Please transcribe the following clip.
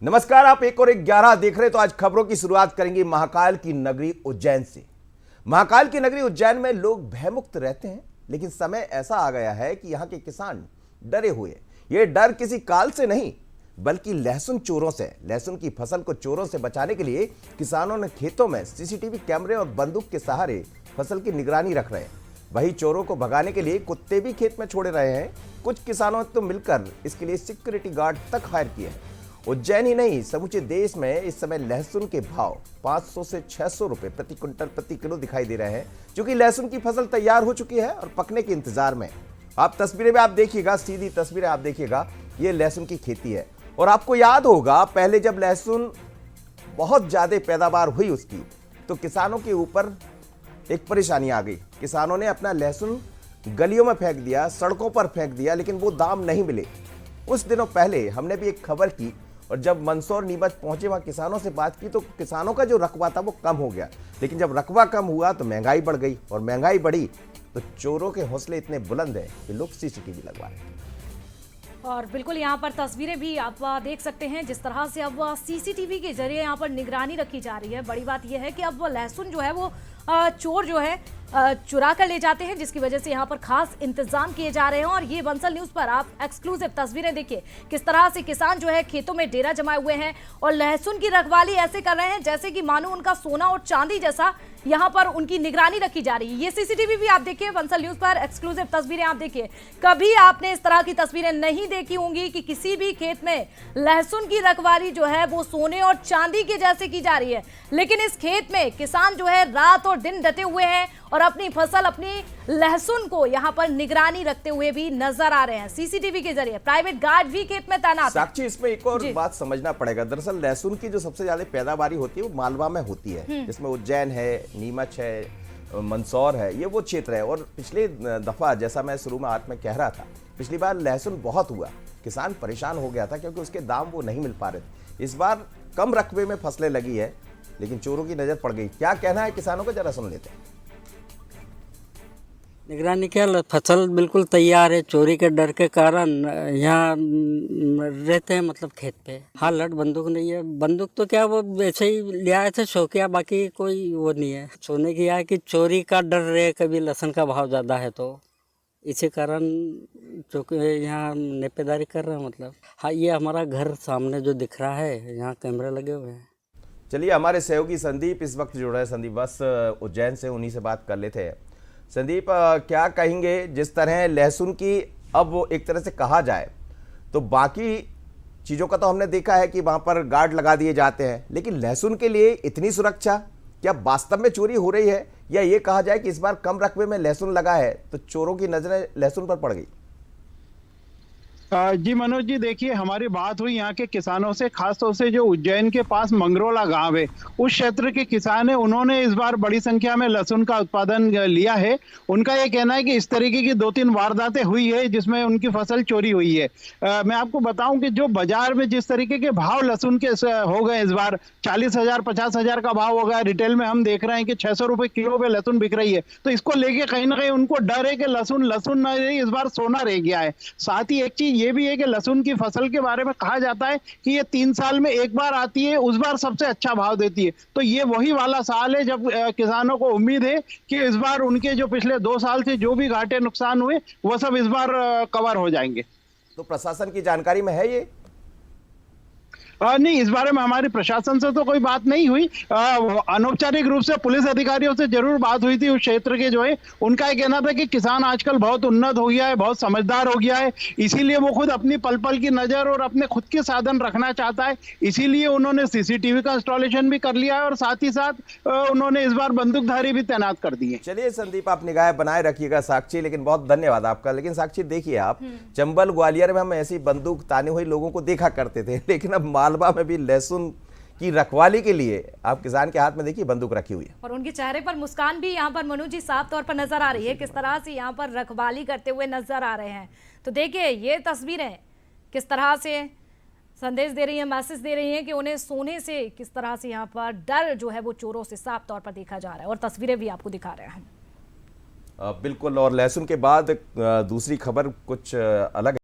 नमस्कार, आप एक और 11 देख रहे हैं। तो आज खबरों की शुरुआत करेंगे महाकाल की नगरी उज्जैन से। महाकाल की नगरी उज्जैन में लोग भयमुक्त रहते हैं, लेकिन समय ऐसा आ गया है कि यहाँ के किसान डरे हुए हैं। ये डर किसी काल से नहीं, बल्कि लहसुन चोरों से। लहसुन की फसल को चोरों से बचाने के लिए किसानों ने खेतों में सीसीटीवी कैमरे और बंदूक के सहारे फसल की निगरानी रख रहे हैं। वहीं चोरों को भगाने के लिए कुत्ते भी खेत में छोड़े रहे हैं। कुछ किसानों ने तो मिलकर इसके लिए सिक्योरिटी गार्ड तक हायर किए हैं। उज्जैन ही नहीं, समूचे देश में इस समय लहसुन के भाव 500 से 600 रुपए प्रति क्विंटल प्रति किलो दिखाई दे रहे हैं, क्योंकि लहसुन की फसल तैयार हो चुकी है और पकने के इंतजार में। आप तस्वीरें में आप देखिएगा, सीधी तस्वीरें आप देखिएगा, ये लहसुन की खेती है। और आपको याद होगा, पहले जब लहसुन बहुत ज्यादा पैदावार हुई उसकी, तो किसानों के ऊपर एक परेशानी आ गई। किसानों ने अपना लहसुन गलियों में फेंक दिया, सड़कों पर फेंक दिया, लेकिन वो दाम नहीं मिले। कुछ दिनों पहले हमने भी एक खबर की, और जब मंदसौर नीमच पहुंचे, वहां किसानों से बात की, तो किसानों का जो रकबा था वो कम हो गया। लेकिन जब रकबा कम हुआ तो महंगाई बढ़ गई, और महंगाई बढ़ी तो चोरों के हौसले इतने बुलंद हैं कि लोग सीसीटीवी लगवा रहे हैं। और बिल्कुल यहाँ पर तस्वीरें भी आप देख सकते हैं, जिस तरह से अब सीसीटीवी के जरिए यहाँ पर निगरानी रखी जा रही है। बड़ी बात यह है कि अब लहसुन जो है वो चोर जो है चुरा कर ले जाते हैं, जिसकी वजह से यहाँ पर खास इंतजाम किए जा रहे हैं। और ये बंसल न्यूज पर आप एक्सक्लूसिव तस्वीरें देखिए, किस तरह से किसान जो है खेतों में डेरा जमाए हुए हैं और लहसुन की रखवाली ऐसे कर रहे हैं जैसे कि मानो उनका सोना और चांदी जैसा यहाँ पर उनकी निगरानी रखी जा रही है। ये सीसीटीवी भी आप देखिए, बंसल न्यूज पर एक्सक्लूसिव तस्वीरें आप देखिए। कभी आपने इस तरह की तस्वीरें नहीं देखी होंगी कि किसी भी खेत में लहसुन की रखवाली जो है वो सोने और चांदी के जैसे की जा रही है। लेकिन इस खेत में किसान जो है रात और दिन डटे हुए हैं और अपनी फसल, अपनी लहसुन को यहाँ पर निगरानी रखते हुए भी नजर आ रहे हैं। सीसीटीवी के जरिए प्राइवेट गार्ड भी खेत में तैनात है। साक्षी, इसमें एक और बात समझना पड़ेगा। दरअसल लहसुन की जो सबसे ज्यादा पैदावारी होती है वो मालवा में होती है, जिसमें उज्जैन है, नीमच है, मंदसौर है, ये वो क्षेत्र है। और पिछले दफा, जैसा मैं शुरू में आज में कह रहा था, पिछली बार लहसुन बहुत हुआ, किसान परेशान हो गया था क्योंकि उसके दाम वो नहीं मिल पा रहे थे। इस बार कम रकबे में फसलें लगी है, लेकिन चोरों की नजर पड़ गई। क्या कहना है किसानों को, जरा सुन लेते हैं। निगरानी क्या, फसल बिल्कुल तैयार है। चोरी के डर के कारण यहाँ रहते हैं, मतलब खेत पे। हाँ, लट बंदूक नहीं है। बंदूक तो क्या, वो वैसे ही ले आए थे शौकिया, बाकी कोई वो नहीं है। सोने की है कि चोरी का डर रहे, कभी लहसुन का भाव ज़्यादा है तो इसी कारण चौकी यहाँ नेपेदारी कर रहे हैं। मतलब हाँ, ये हमारा घर सामने जो दिख रहा है, यहाँ कैमरे लगे हुए हैं। चलिए, हमारे सहयोगी संदीप इस वक्त जुड़ रहे हैं। संदीप बस उज्जैन से, उन्हीं से बात कर लेते हैं। संदीप, क्या कहेंगे, जिस तरह लहसुन की अब वो एक तरह से कहा जाए तो बाकी चीज़ों का तो हमने देखा है कि वहाँ पर गार्ड लगा दिए जाते हैं, लेकिन लहसुन के लिए इतनी सुरक्षा, क्या वास्तव में चोरी हो रही है? या ये कहा जाए कि इस बार कम रकबे में लहसुन लगा है तो चोरों की नजरें लहसुन पर पड़ गई? जी मनोज जी, देखिए, हमारी बात हुई यहाँ के किसानों से, खासतौर से जो उज्जैन के पास मंगरोला गांव है, उस क्षेत्र के किसान है। उन्होंने इस बार बड़ी संख्या में लहसुन का उत्पादन लिया है। उनका ये कहना है कि इस तरीके की 2-3 वारदातें हुई है जिसमें उनकी फसल चोरी हुई है। मैं आपको बताऊं कि जो बाजार में जिस तरीके के भाव लहसुन के हो गए इस बार, 40,000 50,000 का भाव हो गया। रिटेल में हम देख रहे हैं कि 600 रुपए किलो पे लहसुन बिक रही है। तो इसको लेके कहीं ना कहीं उनको डर है कि लहसुन न रही, इस बार सोना रह गया है। साथ ही एक चीज ये भी है कि लहसुन की फसल के बारे में कहा जाता है कि ये 3 साल में एक बार आती है, उस बार सबसे अच्छा भाव देती है। तो ये वही वाला साल है जब किसानों को उम्मीद है कि इस बार उनके जो पिछले 2 साल से जो भी घाटे नुकसान हुए वो सब इस बार कवर हो जाएंगे। तो प्रशासन की जानकारी में है ये? नहीं, इस बारे में हमारी प्रशासन से तो कोई बात नहीं हुई। अनौपचारिक रूप से पुलिस अधिकारियों से जरूर बात हुई थी उस क्षेत्र के जो है। उनका ये कहना था कि किसान आजकल बहुत उन्नत हो गया है, बहुत समझदार हो गया है, इसीलिए वो खुद अपनी पल पल की नजर और अपने खुद के साधन रखना चाहता है। इसीलिए उन्होंने सीसीटीवी का इंस्टॉलेशन भी कर लिया है और साथ ही साथ उन्होंने इस बार बंदूकधारी भी तैनात कर दी है। चलिए संदीप, आप निगाह बनाए रखिएगा। साक्षी, लेकिन बहुत धन्यवाद आपका। लेकिन साक्षी देखिए, आप चंबल ग्वालियर में हम ऐसी बंदूक ताने हुए लोगों को देखा करते थे, लेकिन अब मालवा में भी लहसुन की रखवाली के लिए आप किसान के हाथ में देखिए बंदूक रखी हुई है। और उनके चेहरे पर मुस्कान भी यहाँ पर मनोज जी साफ तौर पर नजर आ रही है, किस तरह से यहाँ पर रखवाली करते हुए नजर आ रहे हैं। तो देखिए, ये तस्वीरें किस तरह से संदेश दे रही है, मैसेज दे रही है कि उन्हें सोने से किस तरह से यहाँ पर डर जो है वो चोरों से साफ तौर पर देखा जा रहा है। और तस्वीरें भी आपको दिखा रहे हैं। बिल्कुल। और लहसुन के बाद दूसरी खबर कुछ अलग